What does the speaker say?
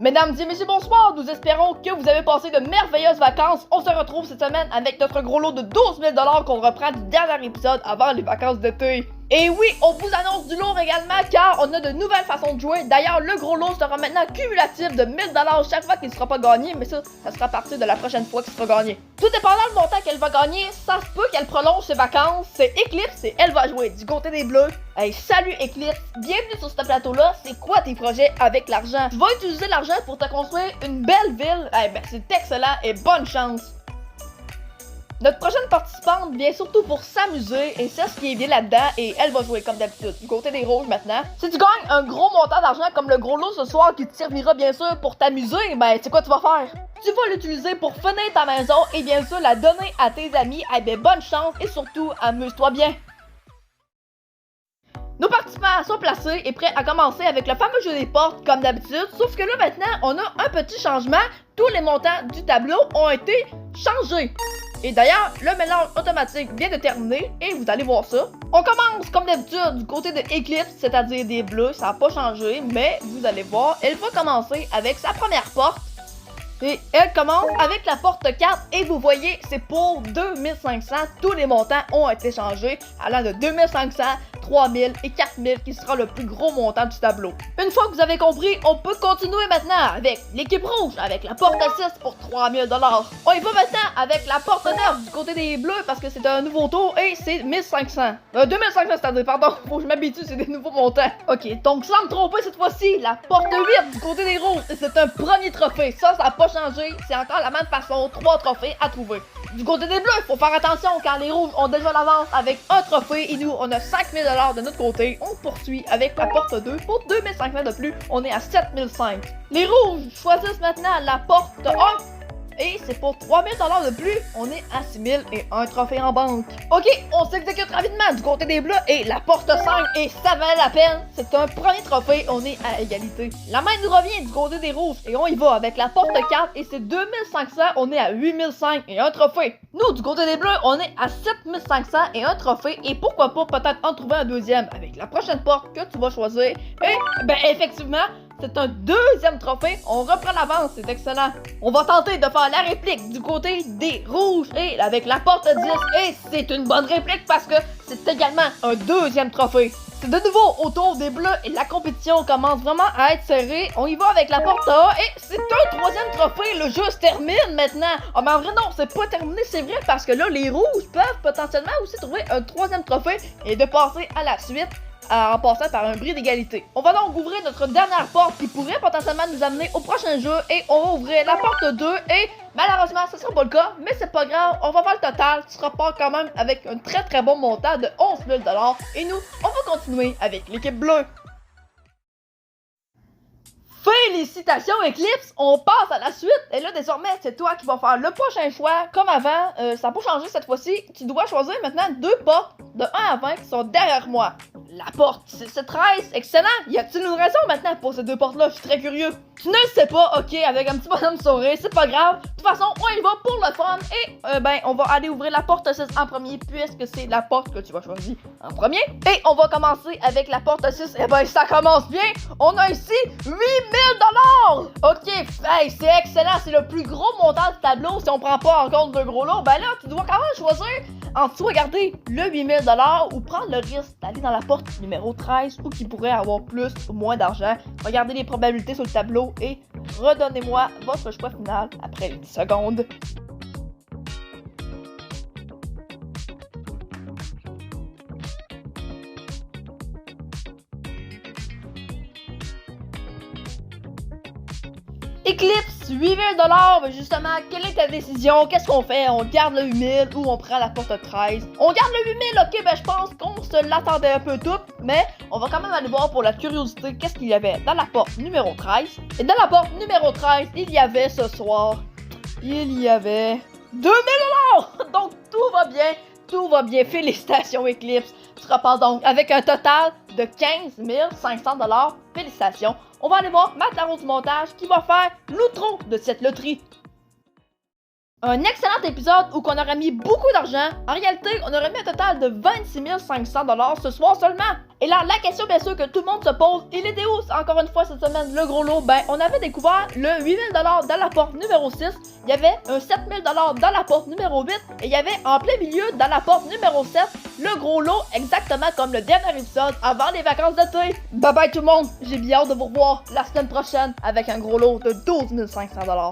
Mesdames et messieurs, bonsoir! Nous espérons que vous avez passé de merveilleuses vacances. On se retrouve cette semaine avec notre gros lot de 12 000 $ qu'on reprend du dernier épisode avant les vacances d'été. Et oui, on vous annonce du lourd également car on a de nouvelles façons de jouer. D'ailleurs, le gros lot sera maintenant cumulatif de 1000 $ chaque fois qu'il ne sera pas gagné, mais ça sera à partir de la prochaine fois qu'il sera gagné. Tout dépendant du montant qu'elle va gagner, ça se peut qu'elle prolonge ses vacances. C'est Eclipse et elle va jouer du côté des bleus. Hey, salut Eclipse, bienvenue sur ce plateau-là. C'est quoi tes projets avec l'argent? Tu vas utiliser l'argent pour te construire une belle ville. Eh ben, c'est excellent et bonne chance. Notre prochaine participante vient surtout pour s'amuser et c'est ce qui est bien là-dedans et elle va jouer comme d'habitude du côté des rouges maintenant. Si tu gagnes un gros montant d'argent comme le gros lot ce soir qui te servira bien sûr pour t'amuser, ben c'est quoi tu vas faire? Tu vas l'utiliser pour finir ta maison et bien sûr la donner à tes amis. Eh ben bonne chance et surtout amuse-toi bien. Nos participants sont placés et prêts à commencer avec le fameux jeu des portes comme d'habitude, sauf que là maintenant on a un petit changement. Tous les montants du tableau ont été changés. Et d'ailleurs, le mélange automatique vient de terminer et vous allez voir ça. On commence comme d'habitude du côté de Eclipse, c'est-à-dire des bleus, ça n'a pas changé, mais vous allez voir, elle va commencer avec sa première porte. Et elle commence avec la porte 4 et vous voyez, c'est pour 2500. Tous les montants ont été changés, allant de 2500, 3000 et 4000 qui sera le plus gros montant du tableau. Une fois que vous avez compris, on peut continuer maintenant avec l'équipe rouge, avec la porte 6 pour 3000 $. On y va maintenant avec la porte 9 du côté des bleus parce que c'est un nouveau tour et c'est 1500. 2500 c'est-à-dire, pardon, faut que je m'habitue, c'est des nouveaux montants. Ok, donc sans me tromper cette fois-ci, la porte 8 du côté des rouges, c'est un premier trophée. Ça n'a pas changé, c'est encore la même façon, 3 trophées à trouver. Du côté des bleus, faut faire attention car les rouges ont déjà l'avance avec un trophée et nous, on a 5000 $ de notre côté. On poursuit avec la porte 2 pour 2500 de plus, on est à 7005. Les rouges choisissent maintenant la porte 1 et c'est pour 3000 $ de plus, on est à 6000 et un trophée en banque. Ok, on s'exécute rapidement du côté des bleus et la porte 5 et ça valait la peine, c'est un premier trophée, on est à égalité. La main nous revient du côté des rouges et on y va avec la porte 4 et c'est 2500, on est à 8005 et un trophée. Nous, du côté des bleus, on est à 7500 et un trophée et pourquoi pas peut-être en trouver un deuxième avec la prochaine porte que tu vas choisir. Et ben effectivement, c'est un deuxième trophée, on reprend l'avance, c'est excellent. On va tenter de faire la réplique du côté des rouges et avec la porte 10 et c'est une bonne réplique parce que c'est également un deuxième trophée. C'est de nouveau au tour des bleus et la compétition commence vraiment à être serrée. On y va avec la porte A et c'est un troisième trophée, le jeu se termine maintenant. Ah mais en vrai non, c'est pas terminé, c'est vrai parce que là les rouges peuvent potentiellement aussi trouver un troisième trophée et de passer à la suite en passant par un bris d'égalité. On va donc ouvrir notre dernière porte qui pourrait potentiellement nous amener au prochain jeu et on va ouvrir la porte 2 et malheureusement ce sera pas le cas, mais c'est pas grave, on va voir le total, tu repars quand même avec un très bon montant de 11 000 $ et nous, on va continuer avec l'équipe bleue. Félicitations Eclipse, on passe à la suite et là désormais c'est toi qui vas faire le prochain choix comme avant, ça n'a pas changé cette fois-ci, tu dois choisir maintenant 2 portes de 1 à 20 qui sont derrière moi. La porte c'est 13, excellent, y a-t-il une raison maintenant pour ces 2 portes-là, je suis très curieux. Tu ne le sais pas, ok, avec un petit bonhomme sourire, c'est pas grave, de toute façon on y va pour le fun et ben on va aller ouvrir la porte 6 en premier puisque c'est la porte que tu vas choisir en premier. Et on va commencer avec la porte 6, et ben ça commence bien, on a ici 8000 $! Ok, hey, c'est excellent, c'est le plus gros montant du tableau si on prend pas en compte de gros lots. Ben là, tu dois quand même choisir entre soit garder le 8000 $ ou prendre le risque d'aller dans la porte numéro 13 ou qui pourrait avoir plus ou moins d'argent. Regardez les probabilités sur le tableau et redonnez-moi votre choix final après les 10 secondes. Eclipse, 8000 $, ben justement, quelle est ta décision? Qu'est-ce qu'on fait? On garde le 8000 ou on prend la porte 13? On garde le 8000, ok, ben je pense qu'on se l'attendait un peu tout, mais on va quand même aller voir pour la curiosité qu'est-ce qu'il y avait dans la porte numéro 13. Et dans la porte numéro 13, il y avait ce soir, il y avait 2000 $! Donc tout va bien, félicitations Eclipse. Tu repars donc avec un total de 15 500 $, félicitations. On va aller voir Matt Larose du montage qui va faire l'outro de cette loterie. Un excellent épisode où on aurait mis beaucoup d'argent. En réalité, on aurait mis un total de 26 500 $ ce soir seulement. Et là, la question bien sûr que tout le monde se pose, il était où encore une fois cette semaine le gros lot? Ben, on avait découvert le 8 000 $ dans la porte numéro 6, il y avait un 7 000 $ dans la porte numéro 8, et il y avait en plein milieu dans la porte numéro 7, le gros lot exactement comme le dernier épisode avant les vacances d'été. Bye bye tout le monde, j'ai bien hâte de vous revoir la semaine prochaine avec un gros lot de 12 500 $.